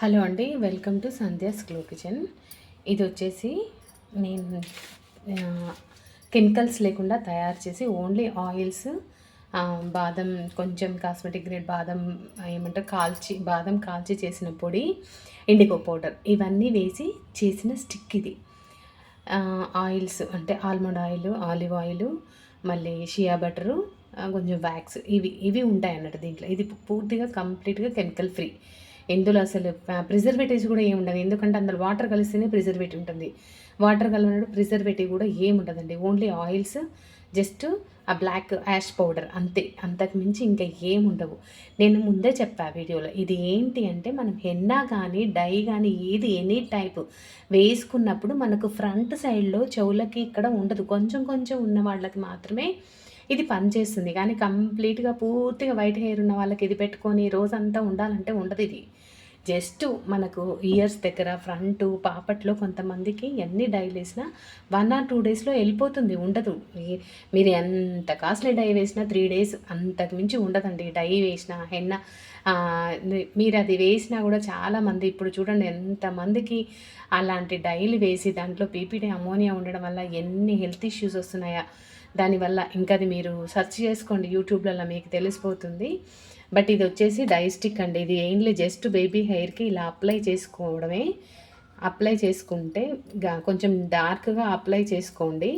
Hello అండి, welcome to Sandhya's glow kitchen. ఇది వచ్చేసి నేను కెమికల్స్ లేకుండా తయారు చేసి ఓన్లీ ఆయిల్స్, బాదం, కొంచెం కాస్మెటిక్ గ్రేడ్ బాదం ఏమంటారు బాదం కాల్చి చేసిన పొడి, ఇండిగో పౌడర్ ఇవన్నీ వేసి చేసిన స్టిక్ ఇది. ఆయిల్స్ అంటే ఆల్మండ్ ఆయిల్, ఆలివ్ ఆయిల్, మళ్ళీ షియా బటరు, కొంచెం వ్యాక్స్, ఇవి ఉంటాయి అన్నట్టు దీంట్లో. ఇది పూర్తిగా కంప్లీట్గా కెమికల్ ఫ్రీ. ఇందులో అసలు ప్రిజర్వేటివ్స్ కూడా ఏమి ఉండదు. ఎందుకంటే అందులో వాటర్ కలిస్తేనే ప్రిజర్వేటివ్ ఉంటుంది. వాటర్ కలిపినప్పుడు ప్రిజర్వేటివ్ కూడా ఏమి ఉండదండి. ఓన్లీ ఆయిల్స్, జస్ట్ ఆ బ్లాక్ యాష్ పౌడర్ అంతే. అంతకు మించి ఇంకా ఏముండవు. నేను ముందే చెప్పా వీడియోలో, ఇది ఏంటి అంటే మనం హెన్నా కానీ డై కానీ ఏది ఎనీ టైప్ వేసుకున్నప్పుడు మనకు ఫ్రంట్ సైడ్లో చెవులకి ఇక్కడ ఉండదు. కొంచెం కొంచెం ఉన్న వాళ్ళకి మాత్రమే ఇది పనిచేస్తుంది. కానీ కంప్లీట్గా పూర్తిగా వైట్ హెయిర్ ఉన్న వాళ్ళకి ఇది పెట్టుకొని రోజంతా ఉండాలంటే ఉండదు. ఇది జస్ట్ మనకు ఇయర్స్ దగ్గర ఫ్రంట్ పాపట్లో కొంతమందికి ఎన్ని డైలు వేసినా 1 or 2 డేస్లో వెళ్ళిపోతుంది, ఉండదు. మీరు ఎంత కాస్ట్లీ డై వేసినా 3 days అంతకు మించి ఉండదండి. డై వేసిన హెన్న మీరు అది వేసినా కూడా చాలామంది ఇప్పుడు చూడండి ఎంతమందికి అలాంటి డైలు వేసి దాంట్లో పీపీటీ అమోనియా ఉండడం వల్ల ఎన్ని హెల్త్ ఇష్యూస్ వస్తున్నాయా దానివల్ల. ఇంకా అది మీరు సెర్చ్ చేసుకోండి యూట్యూబ్లలో, మీకు తెలిసిపోతుంది. బట్ ఇది వచ్చేసి డైస్టిక్ అండి. ఇది ఏంలే జస్ట్ బేబీ హెయిర్కి ఇలా అప్లై చేసుకోవడమే. అప్లై చేసుకుంటే కొంచెం డార్క్గా అప్లై చేసుకోండి.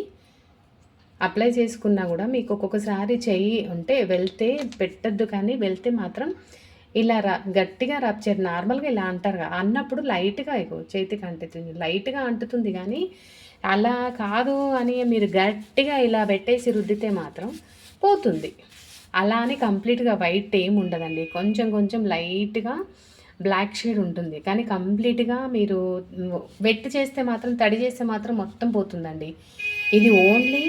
అప్లై చేసుకున్నా కూడా మీకు ఒక్కొక్కసారి చెయ్యి ఉంటే వెళ్తే పెట్టద్దు, కానీ వెళ్తే మాత్రం ఇలా గట్టిగా రబ్ చేయరు. నార్మల్గా ఇలా అంటారు అన్నప్పుడు లైట్గా చేతికి అంటుతుంది, లైట్గా అంటుతుంది. కానీ అలా కాదు అని మీరు గట్టిగా ఇలా పెట్టేసి రుద్దితే మాత్రం పోతుంది. అలా అని కంప్లీట్గా వైట్ ఏమి ఉండదండి. కొంచెం కొంచెం లైట్గా బ్లాక్ షేడ్ ఉంటుంది. కానీ కంప్లీట్గా మీరు వెట్ చేస్తే మాత్రం, తడి చేస్తే మాత్రం మొత్తం పోతుందండి. ఇది ఓన్లీ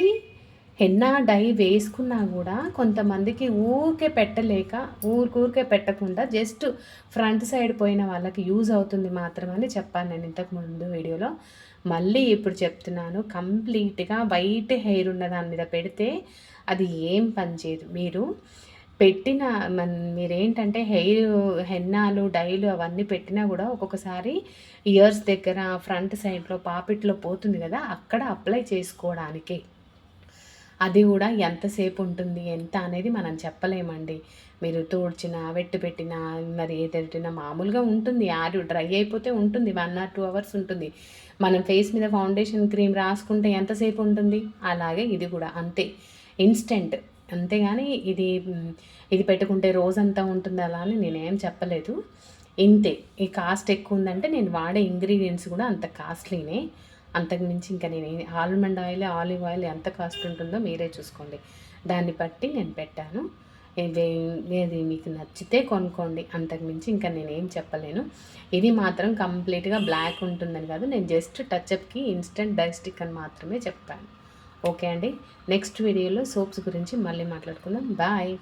హెన్నా డై వేసుకున్నా కూడా కొంతమందికి ఊరికే పెట్టలేక ఊరికే పెట్టకుండా జస్ట్ ఫ్రంట్ సైడ్ పోయిన వాళ్ళకి యూజ్ అవుతుంది మాత్రమని చెప్పాను నేను ఇంతకు ముందు వీడియోలో. మళ్ళీ ఇప్పుడు చెప్తున్నాను, కంప్లీట్గా వైట్ హెయిర్ ఉన్న దాని మీద పెడితే అది ఏం పనిచేయదు. మీరు పెట్టిన మీరేంటంటే హెన్నాలు డైలు అవన్నీ పెట్టినా కూడా ఒక్కొక్కసారి ఇయర్స్ దగ్గర ఫ్రంట్ సైడ్లో పాపిట్లో పోతుంది కదా, అక్కడ అప్లై చేసుకోవడానికి. అది కూడా ఎంతసేపు ఉంటుంది ఎంత అనేది మనం చెప్పలేమండి. మీరు తోడ్చినా వెట్టు పెట్టినా మరి ఏదైనా మామూలుగా ఉంటుంది, డ్రై అయిపోతే ఉంటుంది, 1 or 2 hours ఉంటుంది. మనం ఫేస్ మీద ఫౌండేషన్ క్రీమ్ రాసుకుంటే ఎంతసేపు ఉంటుంది, అలాగే ఇది కూడా అంతే, ఇన్స్టెంట్. అంతేగాని ఇది పెట్టుకుంటే రోజంతా ఉంటుంది అలా అని నేనేం చెప్పలేదు. ఇంతే. ఈ కాస్ట్ ఎక్కువ ఉందంటే నేను వాడే ఇంగ్రీడియంట్స్ కూడా అంత కాస్ట్లీనే. అంతకుమించి ఇంకా నేను ఆల్మండ్ ఆయిల్, ఆలివ్ ఆయిల్ ఎంత కాస్ట్ ఉంటుందో మీరే చూసుకోండి. దాన్ని బట్టి నేను పెట్టాను. ఇది మీకు నచ్చితే కొనుక్కోండి, అంతకుమించి ఇంకా నేనేం చెప్పలేను. ఇది మాత్రం కంప్లీట్గా బ్లాక్ ఉంటుందని కాదు, నేను జస్ట్ టచ్అప్కి ఇన్స్టెంట్ డైస్టిక్ అని మాత్రమే చెప్పాను. ఓకే అండి, నెక్స్ట్ వీడియోలో సోప్స్ గురించి మళ్ళీ మాట్లాడుకుందాం. బాయ్.